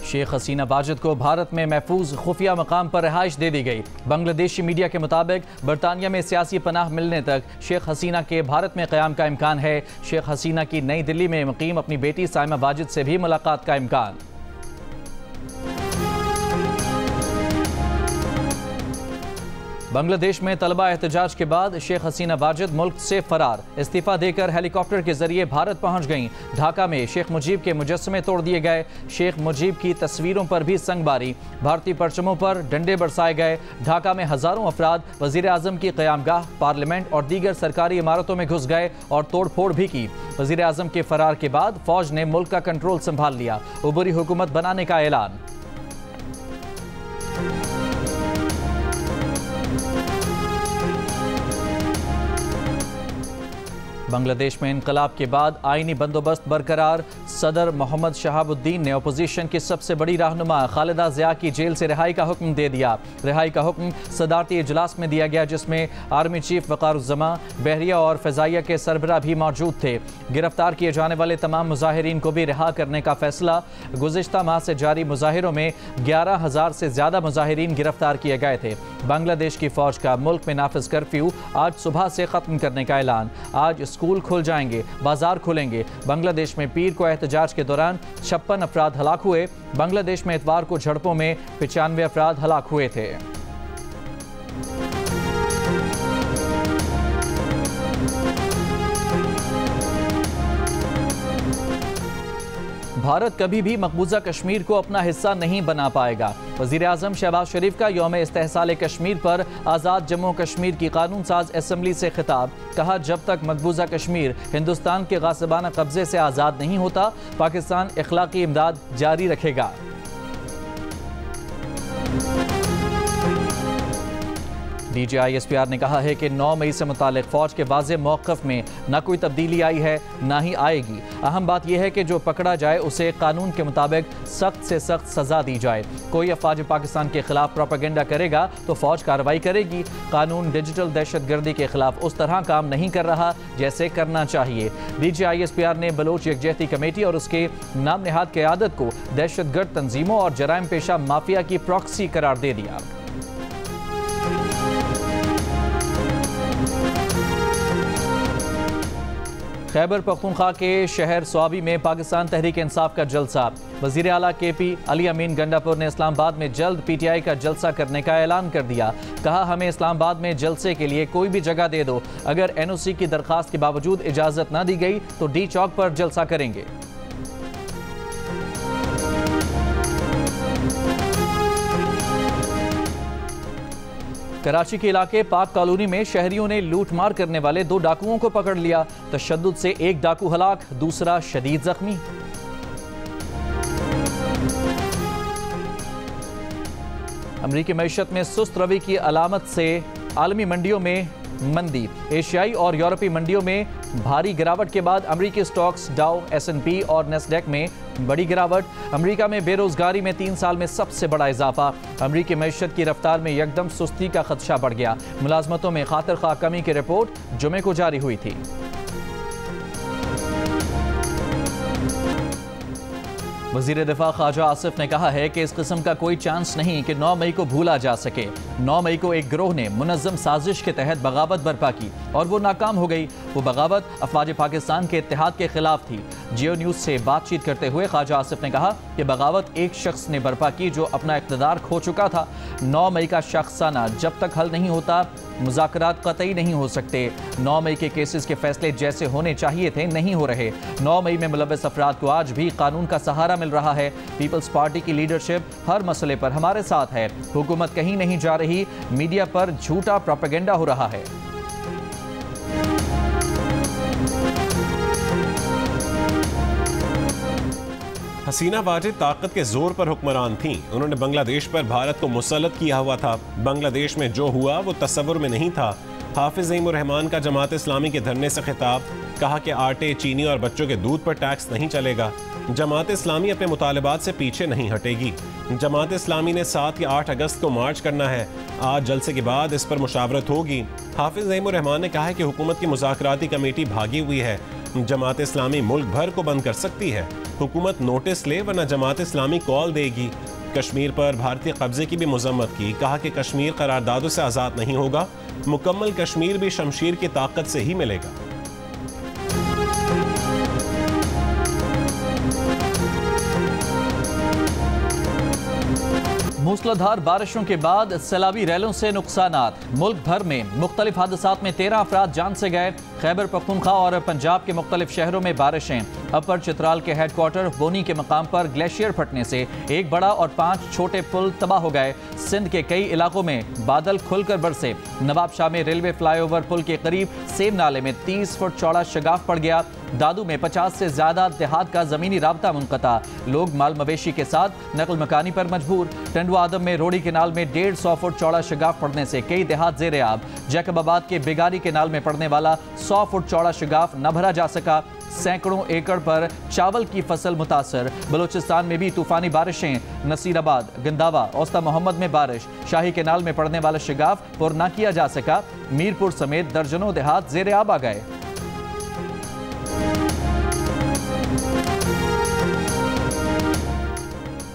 शेख हसीना वाजिद को भारत में महफूज खुफिया मकाम पर रिहाइश दे दी गई। बांग्लादेशी मीडिया के मुताबिक बरतानिया में सियासी पनाह मिलने तक शेख हसीना के भारत में क़याम का इम्कान है। शेख हसीना की नई दिल्ली में मुकीम अपनी बेटी साइमा वाजिद से भी मुलाकात का इम्कान। बांग्लादेश में तलबा एहतजाज के बाद शेख हसीना वाजिद मुल्क से फरार। इस्तीफा देकर हेलीकॉप्टर के जरिए भारत पहुंच गईं। ढाका में शेख मुजीब के मुजस्समे तोड़ दिए गए। शेख मुजीब की तस्वीरों पर भी संगबारी। भारतीय परचमों पर डंडे बरसाए गए। ढाका में हजारों अफराद वजीर आजम की क़यामगाह, पार्लियामेंट और दीगर सरकारी इमारतों में घुस गए और तोड़ फोड़ भी की। वजीर आजम के फरार के बाद फौज ने मुल्क का कंट्रोल संभाल लिया। उबरी हुकूमत बनाने का ऐलान। बांग्लादेश में इनकलाब के बाद आईनी बंदोबस्त बरकरार। सदर मोहम्मद शहाबुद्दीन ने अपोजिशन की सबसे बड़ी रहनुमा खालिदा ज़िया की जेल से रिहाई का हुक्म दे दिया। रिहाई का हुक्म सदारती इजलास में दिया गया, जिसमें आर्मी चीफ वक़ारुज़्ज़मा, बहरिया और फ़ज़ाइया के सरबराह भी मौजूद थे। गिरफ्तार किए जाने वाले तमाम मुजाहिरीन को भी रिहा करने का फैसला। गुज़िश्ता माह से जारी मुजाहिरों में 11,000 से ज़्यादा मुजाहिरीन गिरफ्तार किए गए थे। बांग्लादेश की फ़ौज का मुल्क में नाफिज कर्फ्यू आज सुबह से ख़त्म करने का ऐलान। आज स्कूल खुल जाएंगे, बाजार खुलेंगे। बांग्लादेश में पीर को एहतजाज के दौरान 56 अफराद हलाक हुए। बांग्लादेश में इतवार को झड़पों में 95 अफराद हलाक हुए थे। भारत कभी भी मकबूजा कश्मीर को अपना हिस्सा नहीं बना पाएगा। वज़ीर आज़म शहबाज शरीफ का यौम इस्तेहसाल कश्मीर पर आज़ाद जम्मू कश्मीर की कानून साज असम्बली से खिताब। कहा, जब तक मकबूजा कश्मीर हिंदुस्तान के गासिबाना कब्जे से आज़ाद नहीं होता, पाकिस्तान इखलाकी इमदाद जारी रखेगा। DGISPR ने कहा है कि 9 मई से मुतालिक फ़ौज के वाज़े मौक़िफ़ में न कोई तब्दीली आई है, ना ही आएगी। अहम बात यह है कि जो पकड़ा जाए उसे कानून के मुताबिक सख्त से सख्त सज़ा दी जाए। कोई अफ़वाज पाकिस्तान के खिलाफ प्रोपेगेंडा करेगा तो फ़ौज कार्रवाई करेगी। कानून डिजिटल दहशतगर्दी के खिलाफ उस तरह काम नहीं कर रहा जैसे करना चाहिए। DGISPR ने बलोच यकजहती कमेटी और उसके नाम नहाद क़यादत को दहशतगर्द तंजीमों और जराइम पेशा माफिया की प्रॉक्सी करार दे दिया। खैबर पख्तूनख्वा के शहर स्वाबी में पाकिस्तान तहरीक इंसाफ का जलसा। वज़ीर आला KP अली अमीन गंडापुर ने इस्लामाबाद में जल्द PTI का जलसा करने का ऐलान कर दिया। कहा, हमें इस्लामाबाद में जलसे के लिए कोई भी जगह दे दो। अगर NOC की दरख्वास्त के बावजूद इजाज़त न दी गई तो D चौक पर जलसा करेंगे। कराची के इलाके पाक कॉलोनी में शहरियों ने लूटमार करने वाले 2 डाकुओं को पकड़ लिया। तशद्दुद से एक डाकू हलाक, दूसरा शदीद जख्मी। अमरीकी मईशत में सुस्त रवि की अलामत से आलमी मंडियों में मंदी। एशियाई और यूरोपीय मंडियों में भारी गिरावट के बाद अमरीकी स्टॉक्स डाउ, S&P और नेस्डेक में बड़ी गिरावट। अमरीका में बेरोजगारी में 3 साल में सबसे बड़ा इजाफा। अमरीकी मईशत की रफ्तार में यकदम सुस्ती का खदशा बढ़ गया। मुलाजमतों में खातिर खा कमी की रिपोर्ट जुमे को जारी हुई थी। वज़ीर दिफा ख्वाजा आसिफ ने कहा है कि इस किस्म का कोई चांस नहीं कि 9 मई को भूला जा सके। 9 मई को एक गिरोह ने मुनज़्ज़म साजिश के तहत बगावत बर्पा की और वो नाकाम हो गई। वो बगावत अफवाज पाकिस्तान के इत्तेहाद के खिलाफ थी। जियो न्यूज़ से बातचीत करते हुए ख्वाजा आसिफ ने कहा कि बगावत एक शख्स ने बर्पा की जो अपना इक़्तिदार खो चुका था। 9 मई का शख्साना जब तक हल नहीं होता, मुज़ाकरात क़तई नहीं हो सकते। 9 मई के केसेस के फैसले जैसे होने चाहिए थे नहीं हो रहे। 9 मई में मुलव्वस अफराद को आज भी कानून का सहारा मिल रहा है। पीपल्स पार्टी की लीडरशिप हर मसले पर हमारे साथ है। हुकूमत कहीं नहीं जा रही। मीडिया पर झूठा प्रोपेगेंडा हो रहा है। हसीना वाजिद ताकत के जोर पर हुक्मरान थीं। उन्होंने बांग्लादेश पर भारत को मुसल्लत किया हुआ था। बांग्लादेश में जो हुआ वो तस्वुर में नहीं था। हाफिज ज़ईमुर रहमान का जमात इस्लामी के धरने से खिताब। कहा कि आटे, चीनी और बच्चों के दूध पर टैक्स नहीं चलेगा। जमात इस्लामी अपने मुतालबात से पीछे नहीं हटेगी। जमात इस्लामी ने 7 या 8 अगस्त को मार्च करना है। आज जलसे के बाद इस पर मुशावरत होगी। हाफिज ज़ईमुर रहमान ने कहा है कि हुकूमत की मुज़ाकराती कमेटी भागी हुई है। जमात इस्लामी मुल्क भर को बंद कर सकती है। हुकूमत नोटिस ले वरना जमात इस्लामी कॉल देगी। कश्मीर पर भारतीय कब्जे की भी मजम्मत की। कहा कि कश्मीर करारदादों से आज़ाद नहीं होगा, मुकम्मल कश्मीर भी शमशीर की ताकत से ही मिलेगा। मूसलाधार बारिशों के बाद सैलाबी रैलों से नुकसानात। मुल्क भर में मुख्तलिफ हादसात में 13 अफराद जान से गए। खैबर पख्तूनख्वा और पंजाब के मुख्तलिफ शहरों में बारिशें। अपर चित्राल के हेडक्वार्टर बोनी के मकाम पर ग्लेशियर फटने से एक बड़ा और 5 छोटे पुल तबाह हो गए। सिंध के कई इलाकों में बादल खुलकर बरसे। नवाब शाह में रेलवे फ्लाईओवर पुल के करीब सेम नाले में 30 फुट चौड़ा शगाफ पड़ गया। दादू में 50 से ज्यादा देहात का जमीनी राब्ता मुनक़ता। लोग माल मवेशी के साथ नकल मकानी पर मजबूर। टंडवा आदम में रोड़ी केनाल में 150 फुट चौड़ा शगाफ पड़ने से कई देहात जेर आब। जैकबाबाद के बिगारी केनाल में पड़ने वाला 100 फुट चौड़ा शगाफ न भरा जा सका। सैकड़ों एकड़ पर चावल की फसल मुतासर। बलूचिस्तान में भी तूफानी बारिशें। नसीराबाद, गंदावा, औस्ता मोहम्मद में बारिश। शाही केनाल में पड़ने वाला शगाफ पुर न किया जा सका। मीरपुर समेत दर्जनों देहात जेर आब आ गए।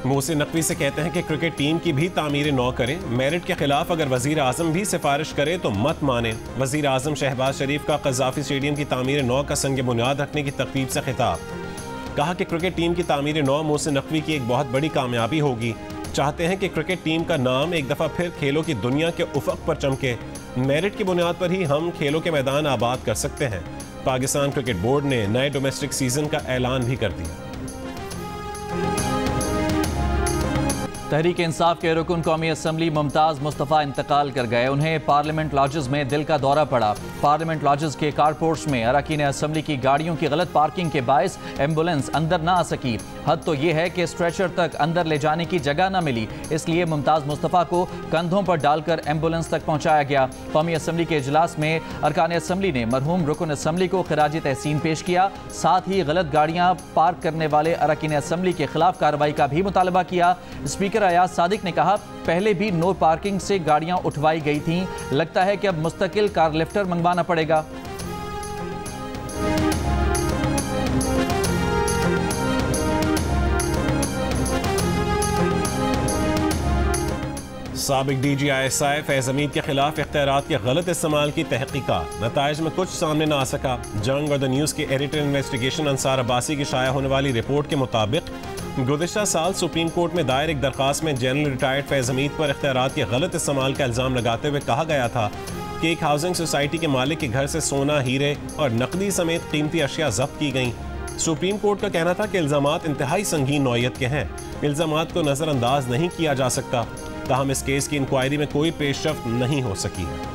मोहसिन नकवी से कहते हैं कि क्रिकेट टीम की भी तामीर नौ करें। मेरिट के खिलाफ अगर वजीर आजम भी सिफारिश करे तो मत माने। वजीर आजम शहबाज शरीफ का कज़ाफी स्टेडियम की तामीर नौ का संग बुनियाद रखने की तकरीब से खिताब। कहा कि क्रिकेट टीम की तामीर नौ मोहसिन नकवी की एक बहुत बड़ी कामयाबी होगी। चाहते हैं कि क्रिकेट टीम का नाम एक दफ़ा फिर खेलों की दुनिया के उफ़क़ पर चमके। मेरिट की बुनियाद पर ही हम खेलों के मैदान आबाद कर सकते हैं। पाकिस्तान क्रिकेट बोर्ड ने नए डोमेस्टिक सीजन का ऐलान भी कर दिया। तहरीक इंसाफ के रुकन कौमी असम्बली मुमताज़ मुस्तफ़ा इंतकाल कर गए। उन्हें पार्लियामेंट लॉजेस में दिल का दौरा पड़ा। पार्लियामेंट लॉजेस के कारपोर्ट्स में अरकान असम्बली की गाड़ियों की गलत पार्किंग के बायस एम्बुलेंस अंदर ना आ सकी। हद तो ये है कि स्ट्रेचर तक अंदर ले जाने की जगह न मिली, इसलिए मुमताज़ मुस्तफ़ा को कंधों पर डालकर एम्बुलेंस तक पहुँचाया गया। कौमी असम्बली के इजलास में अरकान असम्बली ने मरहूम रुकन असम्बली को खिराज तहसीन पेश किया। साथ ही गलत गाड़ियाँ पार्क करने वाले अरकान असम्बली के खिलाफ कार्रवाई का भी मुतालबा किया। स्पीकर अयाज सादिक ने कहा, पहले भी नो पार्किंग से गाड़ियां उठवाई गई थीं, लगता है कि अब मुस्तकिल कार लिफ्टर मंगवाना पड़ेगा। साबिक DGI फैज़ हमीद के खिलाफ इख्तियारात के गलत इस्तेमाल की तहकीकात। नताइज में कुछ सामने न आ सका। जंग और द न्यूज़ के एडिटर इन्वेस्टिगेशन अंसार अब्बासी की शाया होने वाली रिपोर्ट के मुताबिक गुज़िश्ता साल सुप्रीम कोर्ट में दायर एक दरखास्त में जनरल रिटायर्ड फैज़ हमीद पर इख्तियारात के गलत इस्तेमाल का इल्ज़ाम लगाते हुए कहा गया था कि एक हाउसिंग सोसाइटी के मालिक के घर से सोना, हीरे और नकदी समेत कीमती अशिया जब्त की गईं। सुप्रीम कोर्ट का कहना था कि इल्ज़ामात इंतहाई संगीन नौयत के हैं, इल्ज़ामात को नज़रअंदाज नहीं किया जा सकता। ताहम इस केस की इंक्वायरी में कोई पेशरफ्त नहीं हो सकी है।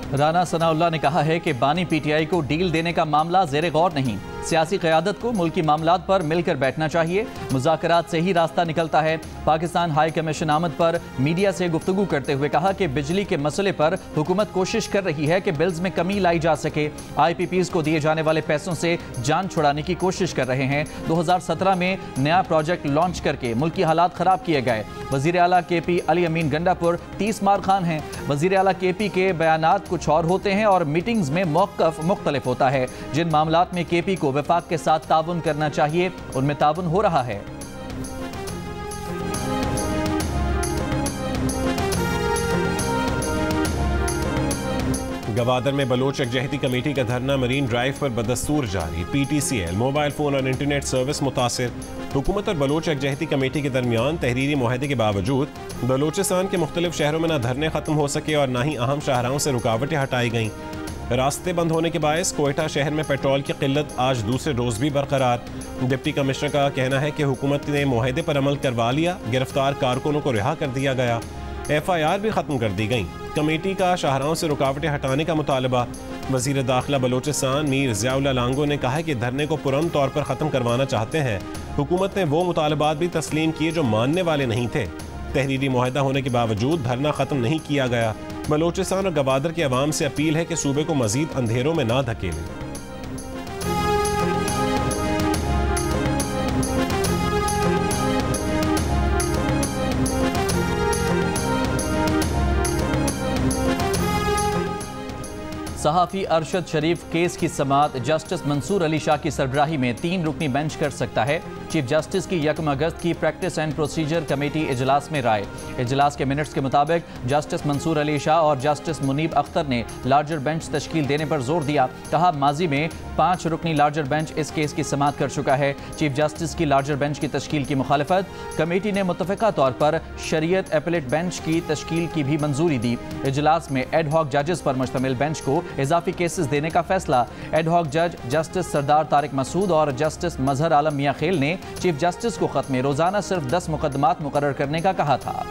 राना सनाउल्लाह ने कहा है कि बानी PTI को डील देने का मामला ज़ेरे गौर नहीं। सियासी क़यादत को मुल्की मामलात पर मिलकर बैठना चाहिए। मुज़ाकरात से ही रास्ता निकलता है। पाकिस्तान हाई कमीशन आमद पर मीडिया से गुफ्तगू करते हुए कहा कि बिजली के मसले पर हुकूमत कोशिश कर रही है कि बिल्स में कमी लाई जा सके। IPPs को दिए जाने वाले पैसों से जान छुड़ाने की कोशिश कर रहे हैं। 2017 में नया प्रोजेक्ट लॉन्च करके मुल्की हालात ख़राब किए गए। वज़ीर आला KP अली अमीन गंडापुर 30 मार खान हैं। वज़ीर आला KP के बयानात कुछ और होते हैं और मीटिंग्स में मौक़िफ़ मुख्तलिफ होता है। जिन मामलात में KP को वफाक के साथ ताउन करना चाहिए उनमें ताउन हो रहा है। गवादर में बलोच यकजहती कमेटी का धरना मरीन ड्राइव पर बदस्तूर जारी। PTCL मोबाइल फ़ोन और इंटरनेट सर्विस मुतासिर। हुकूमत और बलोच यकजहती कमेटी के दरमियान तहरीरी मुआहदे के बावजूद बलोचिस्तान के मुख्तलिफ शहरों में न धरने ख़त्म हो सके और न ही अहम शाहराहों से रुकावटें हटाई गईं। रास्ते बंद होने के बायस कोयटा शहर में पेट्रोल की किल्लत आज दूसरे रोज़ भी बरकरार। डिप्टी कमिश्नर का कहना है कि हुकूमत ने मुआहदे पर अमल करवा लिया। गिरफ्तार कारकुनों को रिहा कर दिया गया। FIR भी ख़त्म कर दी गई। कमेटी का शाहराहों से रुकावटें हटाने का मुतालबा। वज़ीर दाखिला बलोचिस्तान मीर ज़ियाउल्लाह लांगो ने कहा है कि धरने को पुरअमन तौर पर ख़त्म करवाना चाहते हैं। हुकूमत ने वो मुतालबात भी तस्लीम किए जो मानने वाले नहीं थे। तहरीरी मुआहदा होने के बावजूद धरना ख़त्म नहीं किया गया। बलोचिस्तान और गवादर की आवाम से अपील है कि सूबे को मज़ीद अंधेरों में ना धकेलें। सहाफ़ी अरशद शरीफ केस की समाअत जस्टिस मंसूर अली शाह की सरबराही में 3 रुकनी बेंच कर सकता है। चीफ जस्टिस की 1 अगस्त की प्रैक्टिस एंड प्रोसीजर कमेटी इजलास में राय। इजलास के मिनट्स के मुताबिक जस्टिस मंसूर अली शाह और जस्टिस मुनीब अख्तर ने लार्जर बेंच तश्कील देने पर जोर दिया। कहा माजी में 5 रुकनी लार्जर बेंच इस केस की समाअत कर चुका है। चीफ जस्टिस की लार्जर बेंच की तश्कील की मुखालफत। कमेटी ने मुत्तफ़िका तौर पर शरीयत एपलेट बेंच की तश्कील की भी मंजूरी दी। इजलास में एड हॉक जजेस पर मुश्तमिल बेंच को इजाफी केसेस देने का फैसला। एड हॉक जज जस्टिस सरदार तारिक मसूद और जस्टिस मजहर आलम मियां खेल ने चीफ जस्टिस को खत में रोजाना सिर्फ 10 मुकदमात मुकर्रर करने का कहा था।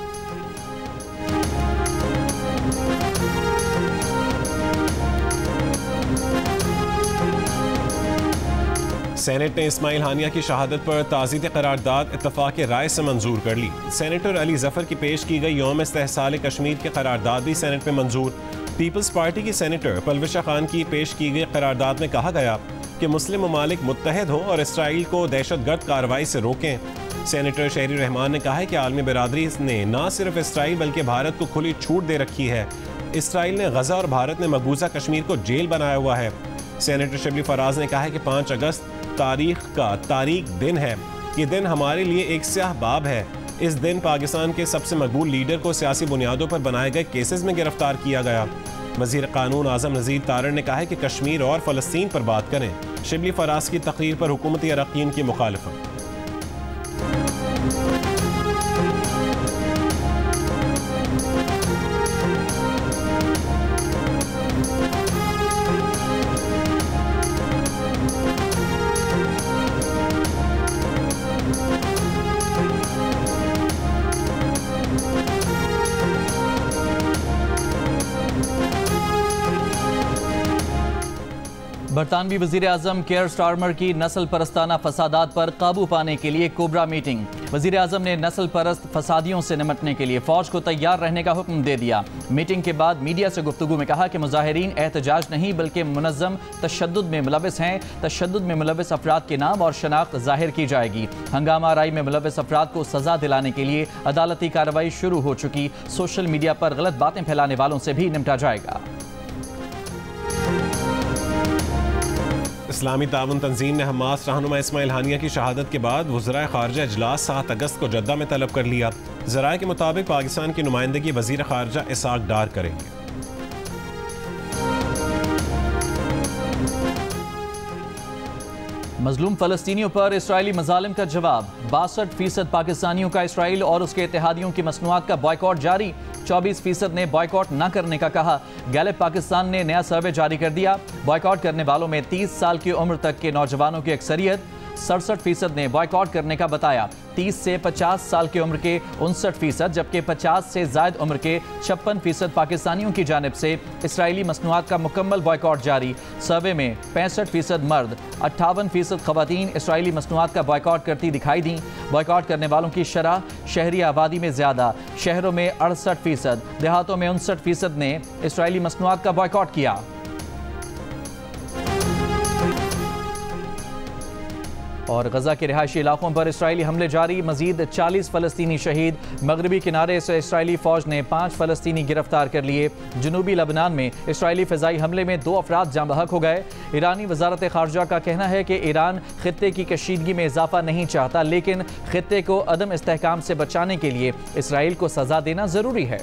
सेनेट ने इस्माइल हानिया की शहादत पर ताज़ीद करारदाद इत्तफाक़ राय से मंजूर कर ली। सेनेटर अली जफर की पेश की गई यौम इस्तेहसाल कश्मीर की करारदाद भी सेनेट में मंजूर। पीपल्स पार्टी की सेनेटर पलविशा खान की पेश की गई करारदाद में कहा गया कि मुस्लिम ममालिक मुत्तहद हों और इसराइल को दहशतगर्द कार्रवाई से रोकें। सेनेटर शहरी रहमान ने कहा है कि आलमी बिरादरी ने न सिर्फ इसराइल बल्कि भारत को खुली छूट दे रखी है। इसराइल ने गजा और भारत ने मकबूजा कश्मीर को जेल बनाया हुआ है। सेनेटर शिबली फराज ने कहा है कि 5 अगस्त तारीख दिन है। ये दिन हमारे लिए एक स्याह बाब है। इस दिन पाकिस्तान के सबसे मकबूल लीडर को सियासी बुनियादों पर बनाए गए केसेस में गिरफ्तार किया गया। वज़ीर कानून आज़म नज़ीर तारड़ ने कहा है कि कश्मीर और फ़लस्तीन पर बात करें। शिबली फराज की तकरीर पर हुकूमती अरकान की मुखालफत। बरतानवी वज़ीर आज़म केयर स्टारमर की नस्ल परस्ताना फसादात पर काबू पाने के लिए कोबरा मीटिंग। वज़ीर आज़म ने नस्ल परस्त फसादियों से निपटने के लिए फ़ौज को तैयार रहने का हुक्म दे दिया। मीटिंग के बाद मीडिया से गुफ्तगू में कहा कि मुजाहिरीन एहतजाज नहीं बल्कि मुनज़्ज़म तशद्दुद में मुलविस हैं। तशद्दुद में मुलविस अफराद के नाम और शनाख्त ज़ाहिर की जाएगी। हंगामा आराई में मुलविस अफराद को सज़ा दिलाने के लिए अदालती कार्रवाई शुरू हो चुकी। सोशल मीडिया पर गलत बातें फैलाने वालों से भी निपटा जाएगा। इस्लामी ताउन तंजीम ने हमास रहनुमा इस्माइल हानिया की शहादत के बाद वज़राए ख़ारजा इजलास 7 अगस्त को जद्दा में तलब कर लिया। ज़राए के मुताबिक पाकिस्तान की नुमाइंदगी वज़ीर ख़ारजा इसाक डार करेंगे। मजलूम फ़लस्तीनियों पर इसराइली मज़ालिम का जवाब। 62% पाकिस्तानियों का इसराइल और उसके इत्तेहादियों की मसनूआत का बॉयकॉट जारी। 24% ने बॉयकॉट न करने का कहा। गैलेप पाकिस्तान ने नया सर्वे जारी कर दिया। बॉयकॉट करने वालों में 30 साल की उम्र तक के नौजवानों की अक्सरियत। 67% ने बॉयकॉट करने का बताया। 30 से 50 साल की उम्र के 59%, जबकि 50 से ज़ायद उम्र के 56% पाकिस्तानियों की जानिब से इसराइली मसनूआत का मुकम्मल बॉयकॉट जारी। सर्वे में 65% मर्द, 58% ख़वातीन इसराइली मसनूआत का बॉयकॉट करती दिखाई दी। बॉयकॉट करने वालों की शरह शहरी आबादी में ज़्यादा, शहरों में 68%, देहातों में 59% ने इसराइली मसनूआत का बॉयकॉट किया। और गजा के रिहायशी इलाकों पर इसराइली हमले जारी। मजीद 40 फ़लस्तीनी शहीद। मगरबी किनारे से इसराइली फ़ौज ने 5 फ़लस्तीनी गिरफ्तार कर लिए। जनूबी लबनान में इसराइली फ़िज़ाई हमले में 2 अफराद जाँ बहक हो गए। ईरानी वज़ारत ख़ारजा का कहना है कि ईरान ख़ित्ते की कशीदगी में इजाफा नहीं चाहता, लेकिन ख़ित्ते को अदम इस्तेहकाम से बचाने के लिए इसराइल को सज़ा देना ज़रूरी है।